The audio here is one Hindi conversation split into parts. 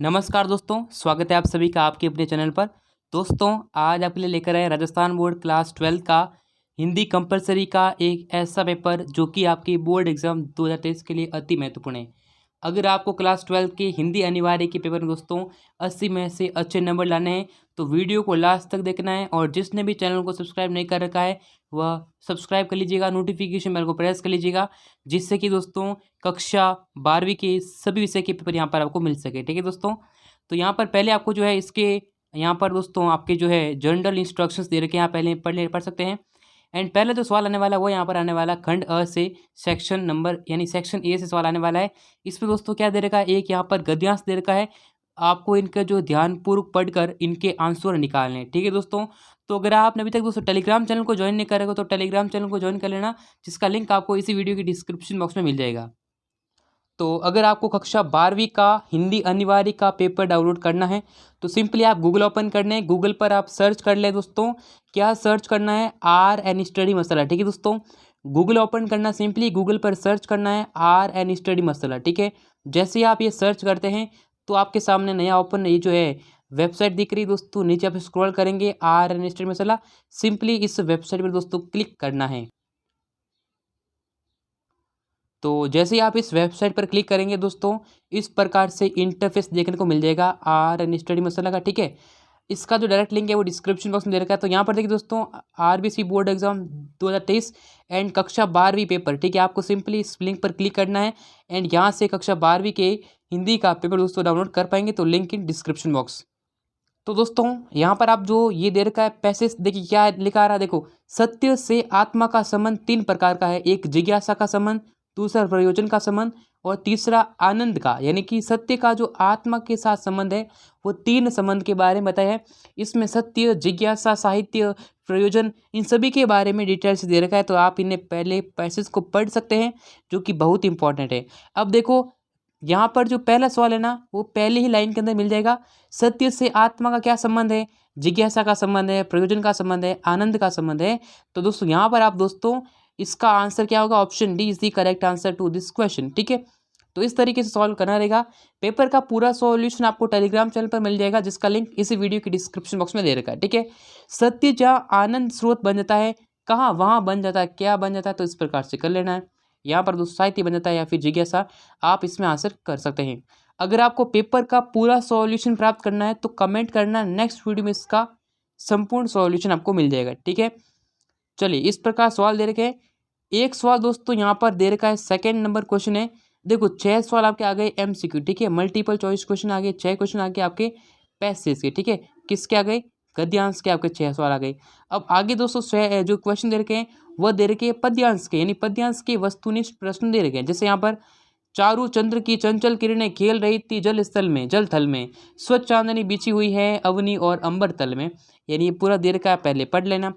नमस्कार दोस्तों, स्वागत है आप सभी का आपके अपने चैनल पर। दोस्तों, आज आपके लिए लेकर आए राजस्थान बोर्ड क्लास 12 का हिंदी कंपलसरी का एक ऐसा पेपर जो कि आपकी बोर्ड एग्जाम 2023 के लिए अति महत्वपूर्ण है। अगर आपको क्लास 12 के हिंदी अनिवार्य के पेपर में दोस्तों 80 में से अच्छे नंबर लाने हैं तो वीडियो को लास्ट तक देखना है। और जिसने भी चैनल को सब्सक्राइब नहीं कर रखा है वह सब्सक्राइब कर लीजिएगा, नोटिफिकेशन बेल को प्रेस कर लीजिएगा, जिससे कि दोस्तों कक्षा 12वीं के सभी विषय के पेपर यहाँ पर आपको मिल सके। ठीक है दोस्तों, तो यहाँ पर पहले आपको जो है इसके यहाँ पर दोस्तों आपके जो है जनरल इंस्ट्रक्शंस दे रखे हैं, यहाँ पहले पढ़ सकते हैं। एंड पहले जो सवाल आने वाला है वो यहाँ पर आने वाला खंड अ से सेक्शन नंबर यानी सेक्शन ए से सवाल आने वाला है। इसमें दोस्तों क्या दे रखा है, एक यहाँ पर गद्यांश दे रखा है, आपको इनका जो ध्यानपूर्वक पढ़कर इनके आंसर निकालने हैं। ठीक है दोस्तों, तो अगर आपने अभी तक दोस्तों टेलीग्राम चैनल को ज्वाइन नहीं करेगा तो टेलीग्राम चैनल को ज्वाइन कर लेना, जिसका लिंक आपको इसी वीडियो की डिस्क्रिप्शन बॉक्स में मिल जाएगा। तो अगर आपको कक्षा 12वीं का हिंदी अनिवार्य का पेपर डाउनलोड करना है तो सिंपली आप गूगल ओपन करना है, गूगल पर आप सर्च कर ले दोस्तों, क्या सर्च करना है, आर एन स्टडी मसाला। ठीक है दोस्तों, गूगल ओपन करना, सिंपली गूगल पर सर्च करना है आर एन स्टडी मसाला। ठीक है, जैसे ही आप ये सर्च करते हैं तो आपके सामने नया ओपन ये जो है वेबसाइट दिख रही है दोस्तों, नीचे आप स्क्रॉल करेंगे R N study masala, simply इस वेबसाइट पर दोस्तों क्लिक करना है। तो जैसे ही आप इस वेबसाइट पर क्लिक करेंगे दोस्तों इस प्रकार से इंटरफेस देखने को मिल जाएगा आर एन स्टडी मसाला का। ठीक है, इसका जो डायरेक्ट लिंक है वो डिस्क्रिप्शन बॉक्स में दे रखा है। तो यहाँ पर देखिए दोस्तों आरबीसी बोर्ड एग्जाम 2023 एंड कक्षा 12वीं पेपर। ठीक है, आपको सिंपली इस लिंक पर क्लिक करना है एंड यहाँ से कक्षा 12वीं के हिंदी का पेपर दोस्तों डाउनलोड कर पाएंगे, तो लिंक इन डिस्क्रिप्शन बॉक्स। तो दोस्तों यहाँ पर आप जो ये दे रखा है पैसेज देखिए क्या लिखा आ रहा है, देखो सत्य से आत्मा का संबंध 3 प्रकार का है, एक जिज्ञासा का संबंध, दूसरा प्रयोजन का संबंध और तीसरा आनंद का। यानी कि सत्य का जो आत्मा के साथ संबंध है वो 3 संबंध के बारे में बताया है। इसमें सत्य, जिज्ञासा, साहित्य, प्रयोजन, इन सभी के बारे में डिटेल से दे रखा है, तो आप इन्हें पहले पैसेज को पढ़ सकते हैं जो कि बहुत इंपॉर्टेंट है। अब देखो यहाँ पर जो पहला सवाल है ना वो पहले ही लाइन के अंदर मिल जाएगा, सत्य से आत्मा का क्या संबंध है, जिज्ञासा का संबंध है, प्रयोजन का संबंध है, आनंद का संबंध है। तो दोस्तों यहाँ पर आप दोस्तों इसका आंसर क्या होगा, option D is the correct answer to this question. ठीक है, तो इस तरीके से सॉल्व करना रहेगा। पेपर का पूरा सॉल्यूशन आपको टेलीग्राम चैनल पर मिल जाएगा, जिसका लिंक इसी वीडियो की डिस्क्रिप्शन बॉक्स में दे रखा है। ठीक है, सत्य जहाँ आनंद स्रोत बन जाता है, कहाँ वहाँ बन जाता है, क्या बन जाता है, तो इस प्रकार से कर लेना है। यहाँ पर दोस्तों साहित्य बन जाता है या फिर जिज्ञासा, आप इसमें आंसर कर सकते हैं। अगर आपको पेपर का पूरा सॉल्यूशन प्राप्त करना है तो कमेंट करना, नेक्स्ट वीडियो में इसका संपूर्ण सॉल्यूशन आपको मिल जाएगा। ठीक है, चलिए इस प्रकार सवाल दे रखे हैं। एक सवाल दोस्तों यहाँ पर दे रखा है, सेकंड नंबर क्वेश्चन है। देखो 6 सवाल आपके आ गए एमसीक्यू। ठीक है, मल्टीपल चॉइस क्वेश्चन आ गए, 6 क्वेश्चन आ गए आपके पैसेज के। ठीक है, किसके आ गए, गद्यांश के आपके 6 सवाल आ गए। अब आगे दोस्तों जो क्वेश्चन दे रखे हैं वह दे रखे हैं पद्यांश के, यानी पद्यांश के वस्तुनिष्ठ प्रश्न दे रखे हैं। जैसे यहाँ पर चारू चंद्र की चंचल किरणें खेल रही थी जल स्थल में, जल थल में, स्वच्छ चांदनी बिछी हुई है अवनी और अंबर तल में। यानी ये पूरा दे रखा है, पहले पढ़ लेना।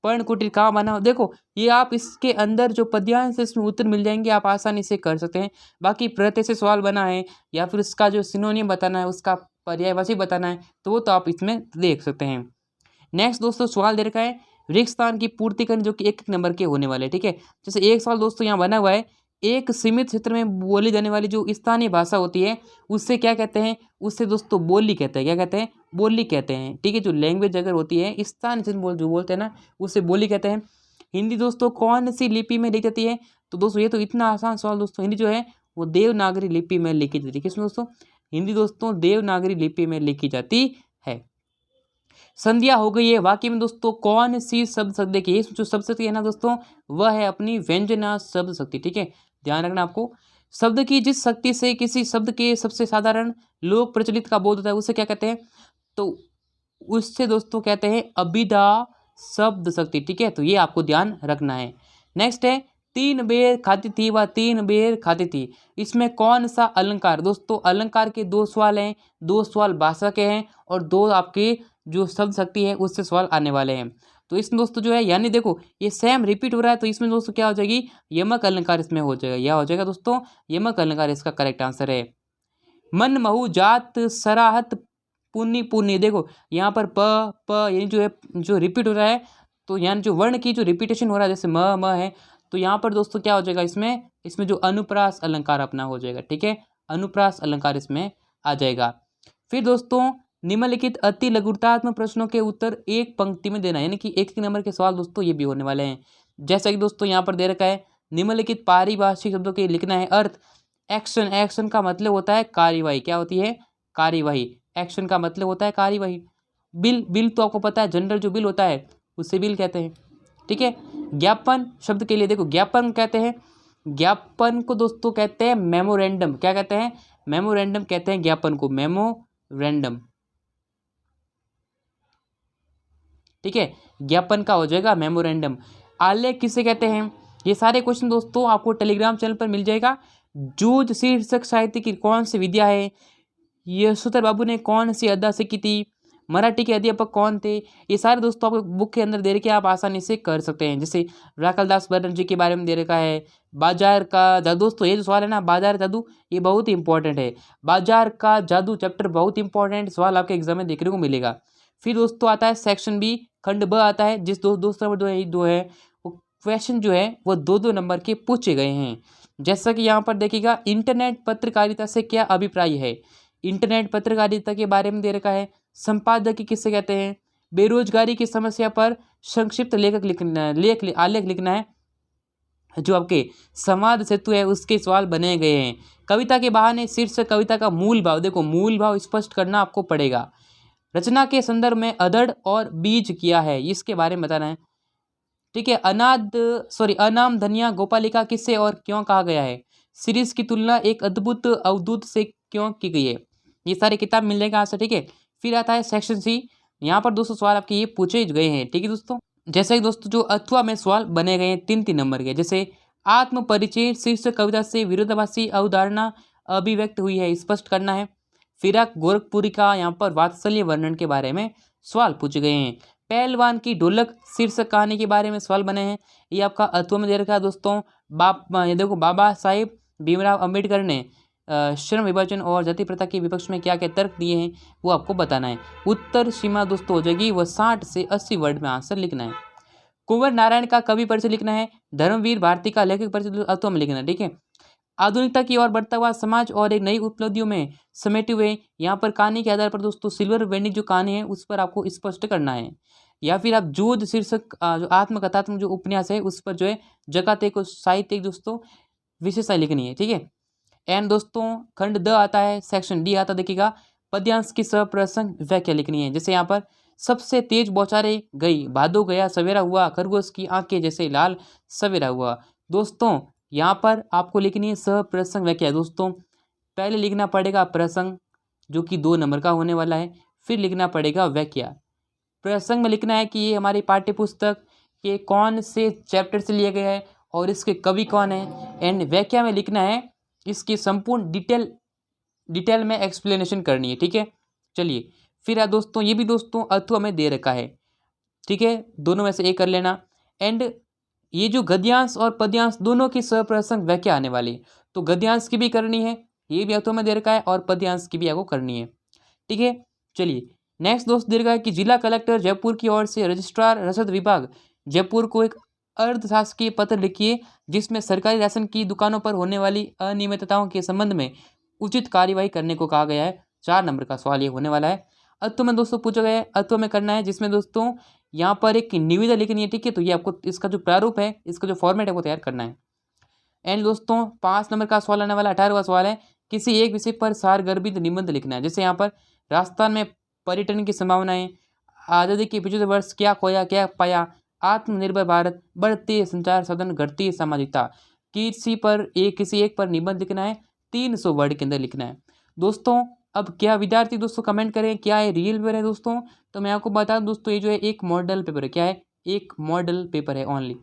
पर्ण कुटीर कहाँ बना हो, देखो ये आप इसके अंदर जो पद्यांश है इसमें उत्तर मिल जाएंगे, आप आसानी से कर सकते हैं। बाकी प्रत्यय से सवाल बना है या फिर इसका जो सिनोनिम बताना है, उसका पर्यायवाची बताना है, तो वो तो आप इसमें देख सकते हैं। नेक्स्ट दोस्तों सवाल दे रखा है रिक्त स्थान की पूर्ति करनी, जो कि 1 नंबर के होने वाले। ठीक है, जैसे एक सवाल दोस्तों यहाँ बना हुआ है, एक सीमित क्षेत्र में बोली जाने वाली जो स्थानीय भाषा होती है उससे क्या कहते हैं, उससे दोस्तों बोली कहते हैं। क्या कहते हैं, बोली कहते हैं। ठीक है, जो लैंग्वेज अगर होती है स्थानीय क्षेत्र जो बोलते हैं ना उससे बोली कहते हैं। हिंदी दोस्तों कौन सी लिपि में लिखी जाती है, तो दोस्तों ये तो इतना आसान सवाल दोस्तों, हिंदी जो है वो देवनागरी लिपि में लिखी जाती है। किसमें दोस्तों, हिंदी दोस्तों देवनागरी लिपि में लिखी जाती है। संध्या हो गई है वाक्य में दोस्तों कौन सी शब्द शक्ति, देखिए जो शब्द शक्ति है ना दोस्तों वह है अपनी व्यंजना शब्द शक्ति। ठीक है, ध्यान रखना आपको, शब्द की जिस शक्ति से किसी शब्द के सबसे साधारण लोक प्रचलित का बोध होता है उसे क्या कहते हैं, तो उससे दोस्तों कहते हैं अभिधा शब्द शक्ति। ठीक है, तो ये आपको ध्यान रखना है। नेक्स्ट है 3 बेर खाती थी व 3 बेर खाती थी, इसमें कौन सा अलंकार, दोस्तों अलंकार के 2 सवाल हैं, 2 सवाल भाषा के हैं और 2 आपके जो शब्द शक्ति है उससे सवाल आने वाले हैं। तो इसमें दोस्तों जो है यानी देखो ये सेम रिपीट हो रहा है, तो इसमें दोस्तों क्या हो जाएगी, यमक अलंकार इसमें हो जाएगा, यह हो जाएगा दोस्तों यमक अलंकार, इसका करेक्ट आंसर है। मन महु जात सराहत पुन्नी पुन्नी, देखो यहाँ पर प यानी जो है जो रिपीट हो रहा है, तो यानी जो वर्ण की जो रिपीटेशन हो रहा है जैसे म है, तो यहाँ पर दोस्तों क्या हो जाएगा, इसमें जो अनुप्रास अलंकार अपना हो जाएगा। ठीक है, अनुप्रास अलंकार इसमें आ जाएगा। फिर दोस्तों निम्नलिखित अति लघुतात्मक प्रश्नों के उत्तर एक पंक्ति में देना है, यानी कि एक नंबर के सवाल दोस्तों ये भी होने वाले हैं। जैसा कि दोस्तों यहाँ पर दे रखा है, निम्नलिखित पारिभाषिक शब्दों के लिखना है अर्थ। एक्शन, एक्शन का मतलब होता है कार्यवाही, क्या होती है? कार्यवाही। एक्शन का मतलब होता है कार्यवाही। बिल, बिल तो आपको पता है, जनरल जो बिल होता है उसे बिल कहते हैं, ठीक है। ज्ञापन शब्द के लिए देखो, ज्ञापन कहते हैं, ज्ञापन को दोस्तों कहते हैं मेमोरेंडम। क्या कहते हैं? मेमोरेंडम कहते हैं ज्ञापन को, मेमोरेंडम, ठीक है। ज्ञापन का हो जाएगा मेमोरेंडम। आलेख किसे कहते हैं? ये सारे क्वेश्चन दोस्तों आपको टेलीग्राम चैनल पर मिल जाएगा। जूझ शीर्षक साहित्य की कौन सी विद्या है? यशोधर बाबू ने कौन सी अदा सीखी थी? मराठी के अध्यापक कौन थे? ये सारे दोस्तों आपको बुक के अंदर दे रखे, आप आसानी से कर सकते हैं। जैसे राखलदास बनर्जी के बारे में दे रखा है, बाजार का जादू। दोस्तों ये जो सवाल है ना, बाजार जादू, ये बहुत ही इंपॉर्टेंट है। बाजार का जादू चैप्टर बहुत इंपॉर्टेंट सवाल आपके एग्जाम में देखने को मिलेगा। फिर दोस्तों आता है सेक्शन बी, खंड ब आता है, जिस दोस्तों नंबर दो है वो क्वेश्चन जो है वो 2-2 नंबर के पूछे गए हैं। जैसा कि यहाँ पर देखिएगा, इंटरनेट पत्रकारिता से क्या अभिप्राय है? इंटरनेट पत्रकारिता के बारे में दे रखा है। संपादक किसे कहते हैं? बेरोजगारी की समस्या पर संक्षिप्त लेखक लिखना, आलेख लिखना है। जो आपके संवाद सेतु है उसके सवाल बने गए हैं। कविता के बहाने शीर्षक कविता का मूल भाव, देखो मूल भाव स्पष्ट करना आपको पड़ेगा। रचना के संदर्भ में अधड़ और बीज किया है, इसके बारे में बताना है, ठीक है। अनाम धनिया गोपालिका किससे और क्यों कहा गया है? सीरीज की तुलना एक अद्भुत अवधूत से क्यों की गई है? ये सारी किताब मिल जाएगा आपसे, ठीक है। फिर आता है सेक्शन सी, यहाँ पर दोस्तों सवाल आपके ये पूछे गए हैं, ठीक है दोस्तों। जैसे कि दोस्तों जो अथवा में सवाल बने गए हैं 3-3 नंबर के, जैसे आत्म परिचय शीर्षक कविता से विरोधाभासी अवधारणा अभिव्यक्त हुई है, स्पष्ट करना है। फिराक गोरखपुरी का यहाँ पर वात्सल्य वर्णन के बारे में सवाल पूछे गए हैं। पहलवान की ढोलक शीर्षक कहानी के बारे में सवाल बने हैं, ये आपका अथवा में दे रखा है दोस्तों। ये देखो, बाबा साहेब भीमराव अंबेडकर ने श्रम विभाजन और जाति प्रथा के विपक्ष में क्या क्या तर्क दिए हैं वो आपको बताना है। उत्तर सीमा दोस्तों हो जाएगी वह 60 से 80 वर्ड में आंसर लिखना है। कुंवर नारायण का कवि परिचय लिखना है। धर्मवीर भारती का लेखक परिचय अथवा में लिखना है, ठीक है। आधुनिकता की ओर बढ़ता हुआ समाज और एक नई उपलब्धियों में समेटे हुए यहाँ पर कहानी के आधार पर दोस्तों सिल्वर वेनिक जो कहानी है उस पर आपको स्पष्ट करना है। या फिर आप जूझ शीर्षक जो आत्मकथात्मक जो उपन्यास है उस पर जो है जगते को साहित्य दोस्तों विशेषता लिखनी है, ठीक है। एंड दोस्तों खंड द आता है, सेक्शन डी आता देखिएगा, पद्यांश की सप्रसंग व्याख्या लिखनी है। जैसे यहाँ पर सबसे तेज बौछारे गई, भादो गया सवेरा हुआ, खरगोश की आंखें जैसे लाल सवेरा हुआ। दोस्तों यहाँ पर आपको लिखनी है सप्रसंग व्याख्या। दोस्तों पहले लिखना पड़ेगा प्रसंग जो कि 2 नंबर का होने वाला है, फिर लिखना पड़ेगा व्याख्या। प्रसंग में लिखना है कि ये हमारी पाठ्य पुस्तक के कौन से चैप्टर से लिया गया है और इसके कवि कौन है। एंड व्याख्या में लिखना है इसकी संपूर्ण डिटेल में एक्सप्लेनेशन करनी है, ठीक है। चलिए फिर दोस्तों ये भी दोस्तों अथवा में दे रखा है, ठीक है, दोनों में से एक कर लेना। एंड ये जो गद्यांश और पद्यांश दोनों की सप्रसंग व्याख्या आने वाली है, तो गद्यांश की भी करनी है, ये भी अथवा में दे रखा है, और पद्यांश की भी आपको करनी है, ठीक है। चलिए नेक्स्ट दोस्त दे रखा है कि जिला कलेक्टर जयपुर की ओर से रजिस्ट्रार रसद विभाग जयपुर को एक अर्धशासकीय पत्र लिखिए जिसमें सरकारी राशन की दुकानों पर होने वाली अनियमितताओं के संबंध में उचित कार्यवाही करने को कहा गया है। 4 नंबर का सवाल ये होने वाला है। अत्व में दोस्तों पूछा गया है, अत्व में करना है जिसमें दोस्तों यहाँ पर एक निविदा लिखनी है, ठीक है। तो ये आपको इसका जो प्रारूप है, इसका जो फॉर्मेट है वो तैयार करना है। एंड दोस्तों 5 नंबर का सवाल आने वाला 18वां सवाल है, किसी एक विषय पर सारगर्भित निबंध लिखना है। जैसे यहाँ पर राजस्थान में पर्यटन की संभावनाएं, आज़ादी के 75 वर्ष क्या खोया क्या पाया, आत्मनिर्भर भारत, बढ़ते संचार साधन, घटती सामाजिकता, किसी एक पर निबंध लिखना है, 300 वर्ड के अंदर लिखना है। दोस्तों अब क्या विद्यार्थी दोस्तों कमेंट करें क्या है रियल पेपर है दोस्तों, तो मैं आपको बता दूं दोस्तों ये जो है एक मॉडल पेपर है। क्या है? एक मॉडल पेपर है ओनली,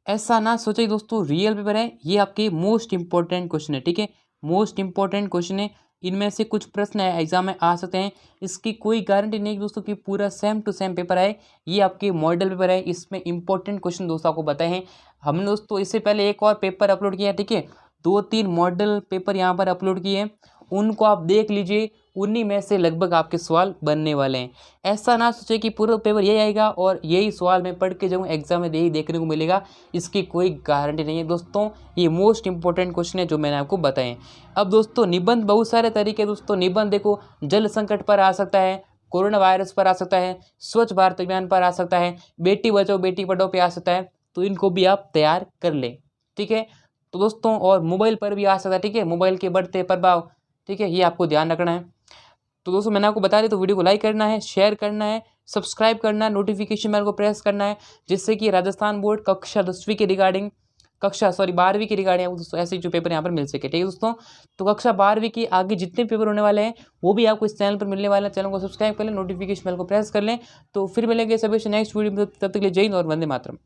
ऐसा ना सोचिए दोस्तों, रियल पेपर है। ये आपके मोस्ट इंपॉर्टेंट क्वेश्चन है, ठीक है, मोस्ट इंपॉर्टेंट क्वेश्चन है। इनमें से कुछ प्रश्न एग्जाम में आ सकते हैं, इसकी कोई गारंटी नहीं दोस्तों कि पूरा सेम टू सेम पेपर है। ये आपके मॉडल पेपर है, इसमें इंपॉर्टेंट क्वेश्चन दोस्तों आपको बताए हैं। हमने दोस्तों इससे पहले एक और पेपर अपलोड किया है, ठीक है, 2-3 मॉडल पेपर यहाँ पर अपलोड किए हैं उनको आप देख लीजिए, उन्हीं में से लगभग आपके सवाल बनने वाले हैं। ऐसा ना सोचे कि पूरा पेपर यही आएगा और यही सवाल मैं पढ़ के जाऊँ एग्जाम में यही देखने को मिलेगा, इसकी कोई गारंटी नहीं है दोस्तों। ये मोस्ट इंपॉर्टेंट क्वेश्चन है जो मैंने आपको बताए। अब दोस्तों निबंध बहुत सारे तरीके दोस्तों, निबंध देखो जल संकट पर आ सकता है, कोरोना वायरस पर आ सकता है, स्वच्छ भारत अभियान पर आ सकता है, बेटी बचाओ बेटी पढ़ाओ पे आ सकता है, तो इनको भी आप तैयार कर लें, ठीक है। तो दोस्तों और मोबाइल पर भी आ सकता है, ठीक है, मोबाइल के बढ़ते प्रभाव, ठीक है, ये आपको ध्यान रखना है। तो दोस्तों मैंने आपको बता दिया, तो वीडियो को लाइक करना है, शेयर करना है, सब्सक्राइब करना है, नोटिफिकेशन बेल को प्रेस करना है, जिससे कि राजस्थान बोर्ड कक्षा 10वीं के रिगार्डिंग 12वीं की रिगार्डिंग दोस्तों ऐसे जो पेपर यहाँ पर मिल सके, ठीक है दोस्तों। तो कक्षा 12वीं की आगे जितने पेपर होने वाले हैं वो भी आपको इस चैनल पर मिलने वाले हैं। चैनल को सब्सक्राइब कर लें, नोटिफिकेशन बेल को प्रेस कर लें। तो फिर मिलेंगे सभी से नेक्स्ट वीडियो में, तब तक के लिए जय हिंद और वंदे मातरम।